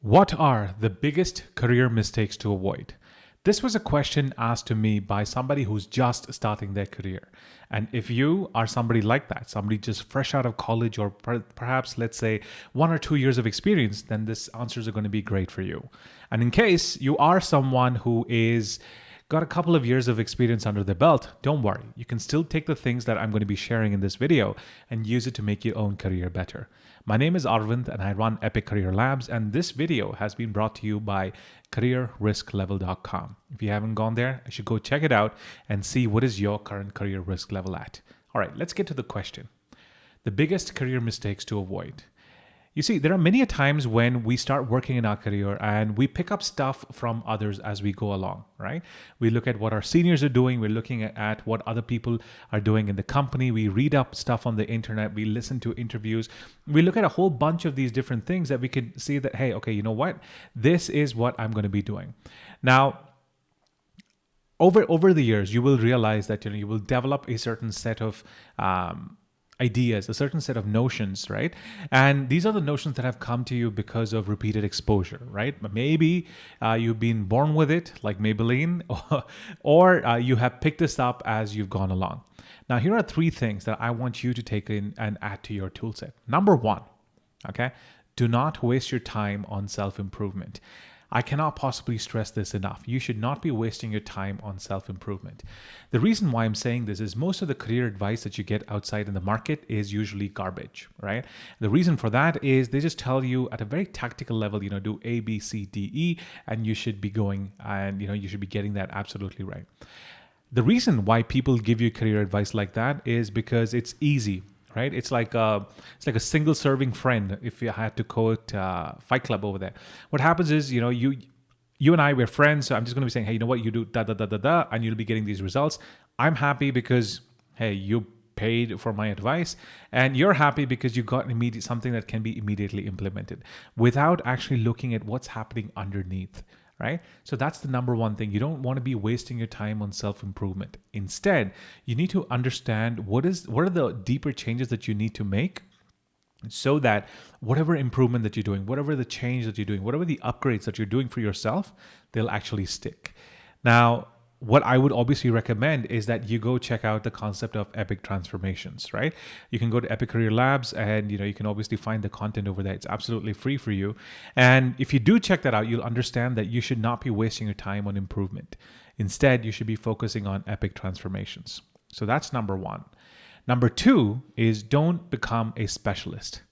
What are the biggest career mistakes to avoid? This was a question asked to me by somebody who's just starting their career. And if you are somebody like that, somebody just fresh out of college or perhaps, let's say, 1 or 2 years of experience, then this answers are going to be great for you. And in case you are someone who is got a couple of years of experience under the belt, don't worry. You can still take the things that I'm going to be sharing in this video and use it to make your own career better. My name is Arvind and I run Epic Career Labs, and this video has been brought to you by careerrisklevel.com. If you haven't gone there, you should go check it out and see what is your current career risk level at. All right, let's get to the question. The biggest career mistakes to avoid. You see, there are many times when we start working in our career and we pick up stuff from others as we go along, right? We look at what our seniors are doing. We're looking at what other people are doing in the company. We read up stuff on the internet. We listen to interviews. We look at a whole bunch of these different things that we can see that, hey, okay, you know what? This is what I'm going to be doing. Now, over the years, you will realize that you will develop a certain set of ideas, a certain set of notions, right? And these are the notions that have come to you because of repeated exposure, right? Maybe you've been born with it, like Maybelline, or you have picked this up as you've gone along. Now, here are 3 things that I want you to take in and add to your tool set. Number 1, okay? Do not waste your time on self-improvement. I cannot possibly stress this enough. You should not be wasting your time on self-improvement. The reason why I'm saying this is most of the career advice that you get outside in the market is usually garbage, right? The reason for that is they just tell you at a very tactical level, do A, B, C, D, E, and you should be going and, you should be getting that absolutely right. The reason why people give you career advice like that is because it's easy. Right? It's like a single serving friend. If you had to quote Fight Club over there, what happens is you and I, we're friends. So I'm just going to be saying, hey, you know what, you do da da da da da, and you'll be getting these results. I'm happy because hey, you paid for my advice, and you're happy because you got something that can be immediately implemented without actually looking at what's happening underneath. Right? So that's the number 1 thing. You don't want to be wasting your time on self-improvement. Instead, you need to understand what are the deeper changes that you need to make so that whatever improvement that you're doing, whatever the change that you're doing, whatever the upgrades that you're doing for yourself, they'll actually stick. Now, what I would obviously recommend is that you go check out the concept of epic transformations, right? You can go to Epic Career Labs and you can obviously find the content over there. It's absolutely free for you. And if you do check that out, you'll understand that you should not be wasting your time on improvement. Instead, you should be focusing on epic transformations. So that's number 1. Number 2 is don't become a specialist.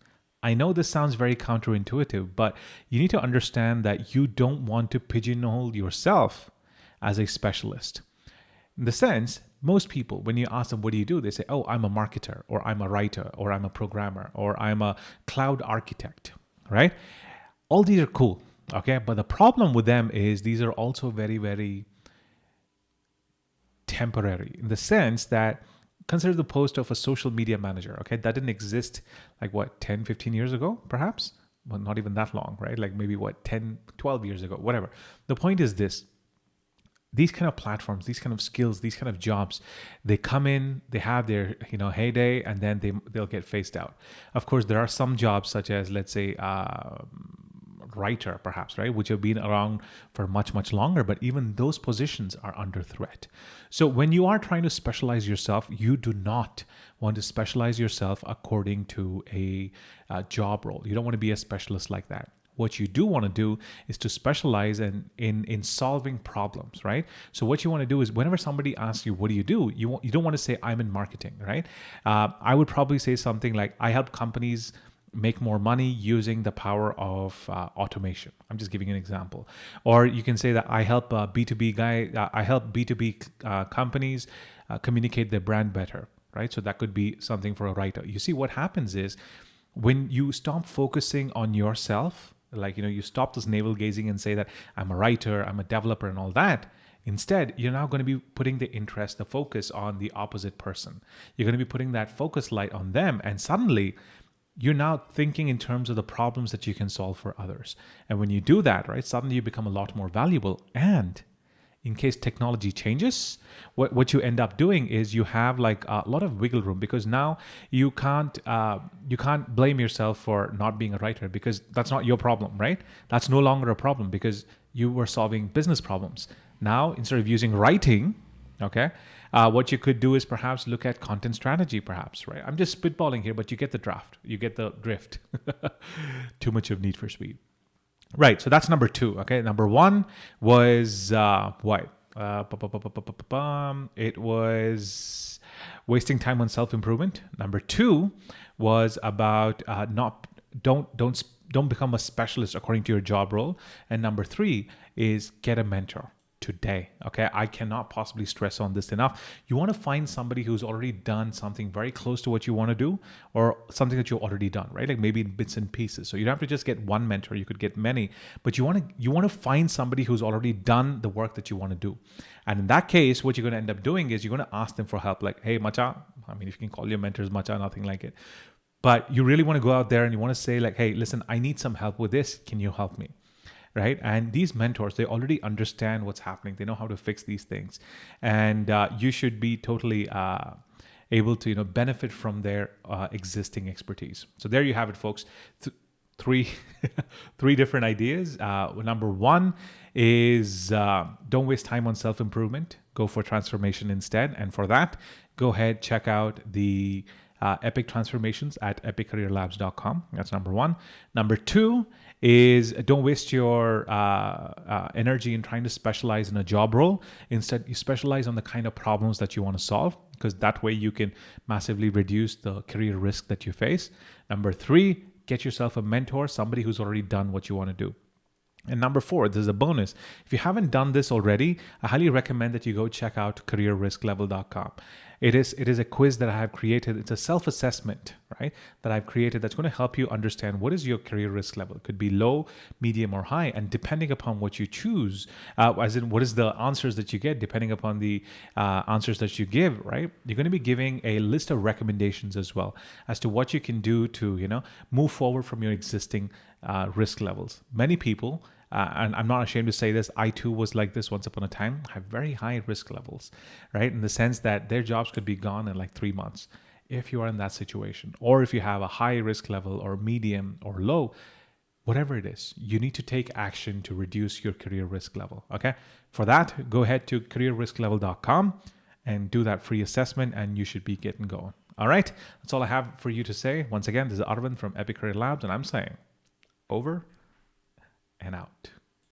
I know this sounds very counterintuitive, but you need to understand that you don't want to pigeonhole yourself as a specialist. In the sense, most people, when you ask them, what do you do? They say, oh, I'm a marketer, or I'm a writer, or I'm a programmer, or I'm a cloud architect, right? All these are cool, okay? But the problem with them is these are also very, very temporary in the sense that consider the post of a social media manager, okay? That didn't exist 10, 15 years ago, perhaps? Well, not even that long, right? maybe 10, 12 years ago, whatever. The point is this. These kind of platforms, these kind of skills, these kind of jobs, they come in, they have their heyday, and then they'll get phased out. Of course, there are some jobs such as, let's say, writer, perhaps, right, which have been around for much, much longer, but even those positions are under threat. So when you are trying to specialize yourself, you do not want to specialize yourself according to a job role. You don't want to be a specialist like that. What you do want to do is to specialize in solving problems, right? So what you want to do is whenever somebody asks you, what do? You don't want to say, I'm in marketing, right? I would probably say something like, I help companies make more money using the power of automation. I'm just giving an example. Or you can say that I help B2B companies communicate their brand better, right? So that could be something for a writer. You see, what happens is when you stop focusing on yourself, you stop this navel gazing and say that I'm a writer, I'm a developer and all that. Instead, you're now going to be putting the focus on the opposite person. You're going to be putting that focus light on them. And suddenly you're now thinking in terms of the problems that you can solve for others. And when you do that, right, suddenly you become a lot more valuable. And in case technology changes, what you end up doing is you have like a lot of wiggle room, because now you can't blame yourself for not being a writer, because that's not your problem, right? That's no longer a problem because you were solving business problems. Now, instead of using writing, okay, what you could do is perhaps look at content strategy, perhaps, right? I'm just spitballing here, but you get the draft, you get the drift. Too much of Need for Speed. Right. So that's number two. Okay. Number one was what? It was wasting time on self improvement. Number two was about not don't become a specialist according to your job role. And number three is get a mentor today. Okay. I cannot possibly stress on this enough. You want to find somebody who's already done something very close to what you want to do, or something that you've already done, right? Like maybe in bits and pieces. So you don't have to just get one mentor, you could get many, but you want to find somebody who's already done the work that you want to do. And in that case, what you're going to end up doing is you're going to ask them for help. Like, hey, Macha, I mean, if you can call your mentors Macha, nothing like it. But you really want to go out there and you want to say like, hey, listen, I need some help with this. Can you help me? Right? And these mentors, they already understand what's happening. They know how to fix these things. And you should be totally able to, benefit from their existing expertise. So there you have it, folks. Three different ideas. Number one is don't waste time on self-improvement. Go for transformation instead. And for that, go ahead, check out the Epic Transformations at epiccareerlabs.com. That's number one. Number two is don't waste your energy in trying to specialize in a job role. Instead, you specialize on the kind of problems that you want to solve, because that way you can massively reduce the career risk that you face. Number three, get yourself a mentor, somebody who's already done what you want to do. And number four, there's a bonus. If you haven't done this already, I highly recommend that you go check out careerrisklevel.com. It is a quiz that I have created. It's a self-assessment, right, that I've created that's going to help you understand what is your career risk level. It could be low, medium, or high. And depending upon what you choose, as in what is the answers that you get, depending upon the answers that you give, right, you're going to be giving a list of recommendations as well as to what you can do to, move forward from your existing risk levels. Many people, and I'm not ashamed to say this, I too was like this once upon a time, have very high risk levels, right? In the sense that their jobs could be gone in like 3 months. If you are in that situation, or if you have a high risk level or medium or low, whatever it is, you need to take action to reduce your career risk level, okay? For that, go ahead to careerrisklevel.com and do that free assessment, and you should be getting going. All right, that's all I have for you to say. Once again, this is Arvind from Epic Career Labs, and I'm saying over and out.